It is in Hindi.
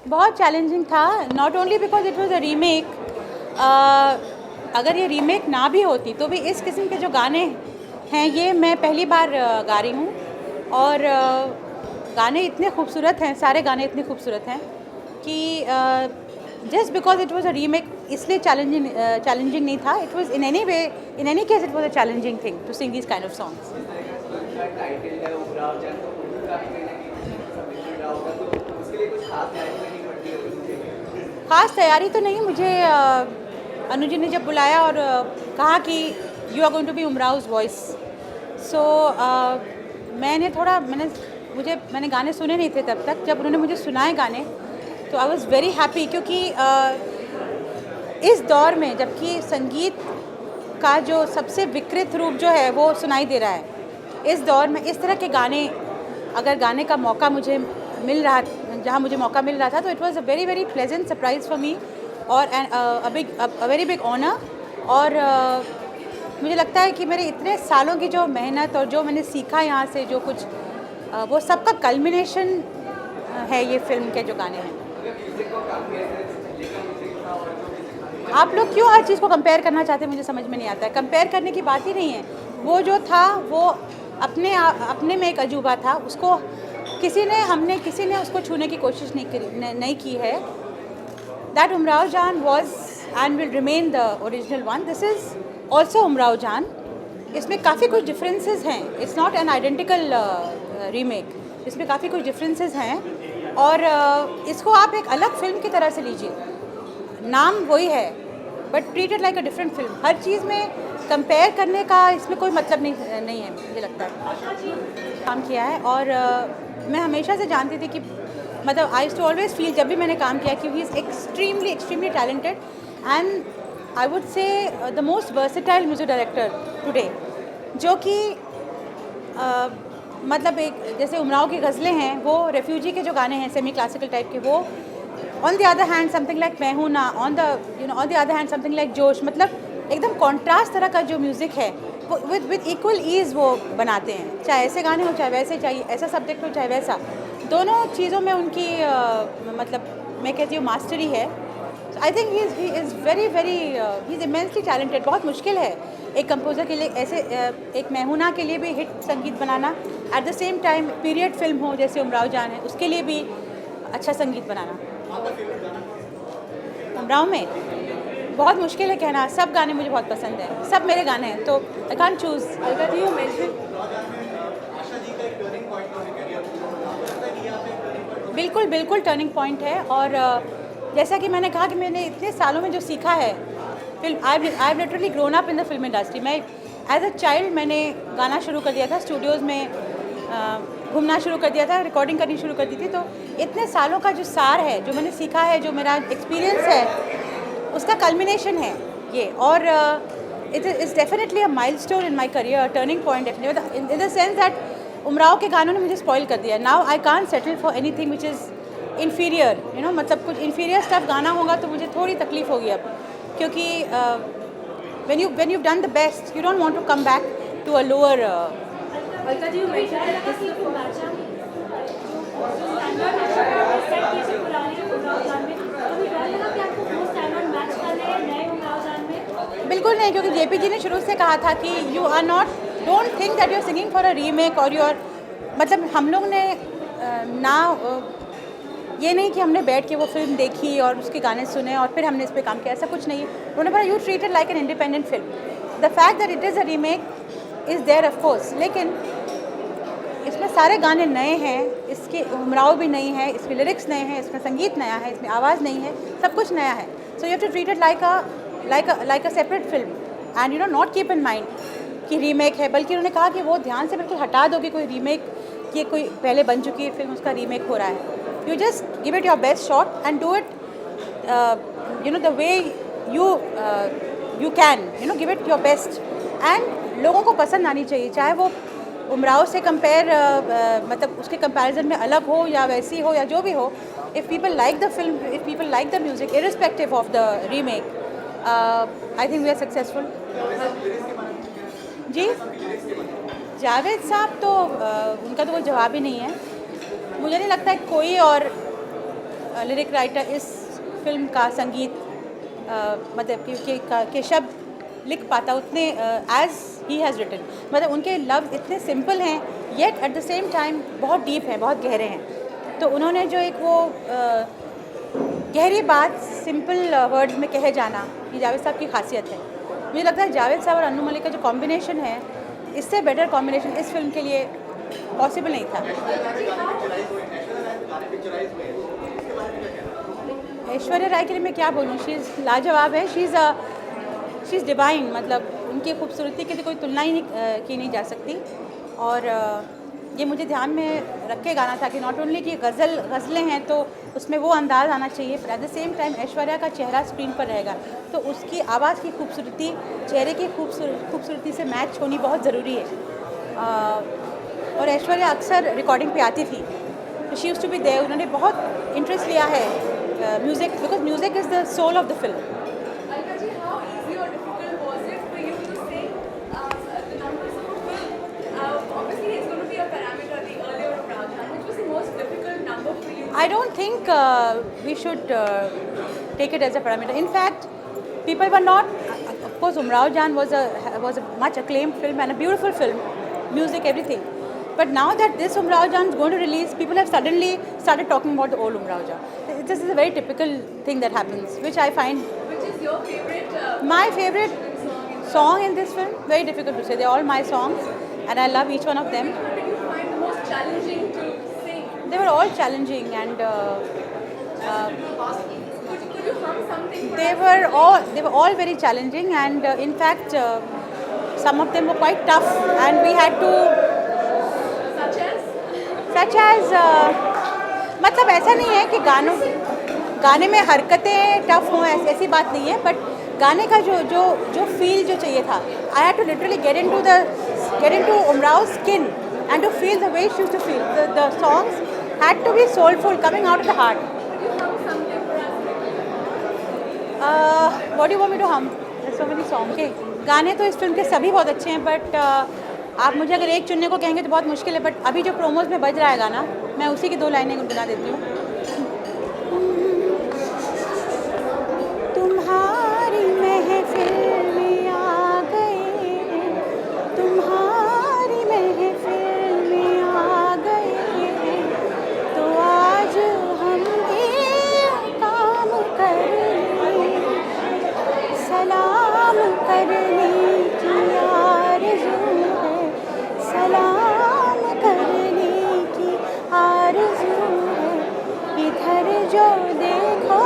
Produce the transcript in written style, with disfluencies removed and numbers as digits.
बहुत चैलेंजिंग था, not only because it was a remake. अगर ये रीमेक ना भी होती तो भी इस किस्म के जो गाने हैं ये मैं पहली बार गा रही हूँ, और गाने इतने खूबसूरत हैं, सारे गाने इतने खूबसूरत हैं कि just because it was a remake इसलिए चैलेंजिंग नहीं था। It was in any way, in any case it was a challenging thing to sing this kind of songs. ख़ास तैयारी तो नहीं, मुझे अनुज ने जब बुलाया और कहा कि you are going to be Umrao's voice, so मैंने गाने सुने नहीं थे तब तक। जब उन्होंने मुझे सुनाए गाने तो आई वॉज़ वेरी हैप्पी, क्योंकि इस दौर में जबकि संगीत का जो सबसे विकृत रूप जो है वो सुनाई दे रहा है, इस दौर में इस तरह के गाने अगर गाने का मौका मुझे मिल रहा, जहाँ मुझे मौका मिल रहा था, तो it was a very very pleasant surprise for me और अ वेरी बिग ऑनर। और मुझे लगता है कि मेरे इतने सालों की जो मेहनत और जो मैंने सीखा यहाँ से, जो कुछ वो सबका कल्मिनेशन है ये फिल्म के जो गाने हैं। आप लोग क्यों हर चीज़ को कंपेयर करना चाहते हैं, मुझे समझ में नहीं आता है। कंपेयर करने की बात ही नहीं है। वो जो था वो अपने में एक अजूबा था, उसको किसी ने उसको छूने की कोशिश नहीं की है। दैट उमराव जान was and will remain the original one. This is also Umrao जान। इसमें काफ़ी कुछ डिफरेंसेस हैं, it's not an identical remake, इसमें काफ़ी कुछ डिफरेंसेस हैं और इसको आप एक अलग फिल्म की तरह से लीजिए। नाम वही है but treated like a different film. हर चीज़ में कंपेयर करने का इसमें कोई मतलब नहीं है, मुझे लगता है। काम किया है और मैं हमेशा से जानती थी कि मतलब आई टू ऑलवेज फील जब भी मैंने काम किया कि he is extremely talented and I would say the most versatile music director today, जो कि मतलब एक जैसे उमराव की गज़लें हैं वो रेफ्यूजी के जो गाने हैं सेमी क्लासिकल टाइप के, वो on the other hand something like मैं हूं ना, on the other hand something like जोश, मतलब एकदम कॉन्ट्रास्ट तरह का जो म्यूज़िक है वो विद इक्वल ईज़ वो बनाते हैं। चाहे ऐसे गाने हो, चाहे वैसे, चाहे ऐसा सब्जेक्ट हो, चाहे वैसा, दोनों चीज़ों में उनकी मतलब मैं कहती हूँ मास्टरी है। I think he is very very he is immensely talented. बहुत मुश्किल है एक कंपोज़र के लिए ऐसे एक मैहूना के लिए भी हिट संगीत बनाना, at the same time period film हो जैसे उमराव जान है उसके लिए भी अच्छा संगीत बनाना। उमराव में बहुत मुश्किल है कहना, सब गाने मुझे बहुत पसंद हैं, सब मेरे गाने हैं, तो आई कांट चूज़। बिल्कुल बिल्कुल टर्निंग पॉइंट है। और जैसा कि मैंने कहा कि मैंने इतने सालों में जो सीखा है film, I have literally grown up in the film industry. मैं एज अ चाइल्ड मैंने गाना शुरू कर दिया था, स्टूडियोज़ में घूमना शुरू कर दिया था, रिकॉर्डिंग करनी शुरू कर दी थी। तो इतने सालों का जो सार है, जो मैंने सीखा है, जो मेरा एक्सपीरियंस है, उसका कल्मिनेशन है ये। और it is definitely a milestone in my career, turning point definitely, in the sense that Umrao के गानों ने मुझे स्पॉइल कर दिया। Now I can't settle for anything which is inferior, मतलब कुछ इन्फीरियर स्टफ गाना होगा तो मुझे थोड़ी तकलीफ़ होगी अब, क्योंकि when you've done the best you don't want to come back to a lower बिल्कुल नहीं, क्योंकि जेपी जी ने शुरू से कहा था कि you are not, don't think that you are singing for a remake और योर, मतलब हम लोग ने ये नहीं कि हमने बैठ के वो फिल्म देखी और उसके गाने सुने और फिर हमने इस पर काम किया, ऐसा कुछ नहीं। उन्होंने बोला you treated like an independent film. The fact that it is a remake is there of course, लेकिन इसमें सारे गाने नए हैं, इसके उमराव भी नई है, इसमें लिरिक्स नए हैं, इसमें संगीत नया है, इसमें आवाज़ नई है, सब कुछ नया है। So you have to treat it like a separate film and not keep in mind कि रीमेक है, बल्कि उन्होंने कहा कि वो ध्यान से बिल्कुल हटा दो कि कोई रीमेक, ये कोई पहले बन चुकी है फिल्म उसका रीमेक हो रहा है। You just give it your best shot and do it the way you can, give it your best and लोगों को पसंद आनी चाहिए, चाहे वो उमराव से कंपेयर मतलब उसके कंपैरिजन में अलग हो या वैसी हो या जो भी हो। If people like the film, if people like the music irrespective of the remake, I think we are successful. जी जावेद साहब तो उनका तो कोई जवाब ही नहीं है। मुझे नहीं लगता है कोई और लिरिक राइटर इस फिल्म का संगीत मतलब के शब्द लिख पाता उतने एज ही हैज़ रिटन, मतलब उनके लफ्ज़ इतने सिंपल हैं yet eight the same time बहुत डीप हैं, बहुत गहरे हैं। तो उन्होंने जो एक वो गहरी बात सिंपल वर्ड्स में कहे जाना, ये जावेद साहब की खासियत है। मुझे लगता है जावेद साहब और अनु मलिक का जो कॉम्बिनेशन है, इससे बेटर कॉम्बिनेशन इस फिल्म के लिए पॉसिबल नहीं था। ऐश्वर्या राय के लिए मैं क्या बोलूँ, शी इज़ लाजवाब है, शी इज़ डिवाइन, मतलब उनकी खूबसूरती की तो कोई तुलना ही की नहीं जा सकती। और ये मुझे ध्यान में रख के गाना था कि नॉट ओनली कि गज़लें हैं तो उसमें वो अंदाज़ आना चाहिए, पर eight the same time Aishwarya का चेहरा स्क्रीन पर रहेगा, तो उसकी आवाज़ की खूबसूरती चेहरे की खूबसूरती से मैच होनी बहुत ज़रूरी है। और ऐश्वर्या अक्सर रिकॉर्डिंग पे आती थी, तो she used to be there. उन्होंने बहुत इंटरेस्ट लिया है music, because music is the soul of the film. I don't think we should take it as a parameter. In fact, people were not. Of course, Umrao Jaan was a much acclaimed film and a beautiful film, music, everything. But now that this Umrao Jaan is going to release, people have suddenly started talking about the old Umrao Jaan. This is a very typical thing that happens, which I find. Which is your favorite? My favorite song in this film? Very difficult to say. They're all my songs, and I love each one of them. What did you find the most challenging to sing? They were all challenging, and Could you hum something? they were all very challenging, and in fact, some of them were quite tough, and we had to. Such as? मतलब ऐसा नहीं है कि गाने में हरकतें टफ हों, ऐसी बात नहीं है, बट गाने का जो फील जो चाहिए था, I had to literally get into Umrao skin and to feel the way she used to feel. The songs had to be soulful, coming out of the heart. Could you hum something for us? What do you want me to hum? There's so many songs. Okay. गाने तो इस फिल्म के सभी बहुत अच्छे हैं, बट आप मुझे अगर एक चुनने को कहेंगे तो बहुत मुश्किल है, बट अभी जो प्रोमोज में बज रहा है गाना, मैं उसी की 2 लाइनें गुनगुना देती हूँ। तुम्हारी महफिल में आ गए, तुम्हारी महफिल में आ गए, तो आज हम एक काम कर लें, सलाम करने की आरज़ू है, सलाम करने की आरज़ू है, इधर जो देखो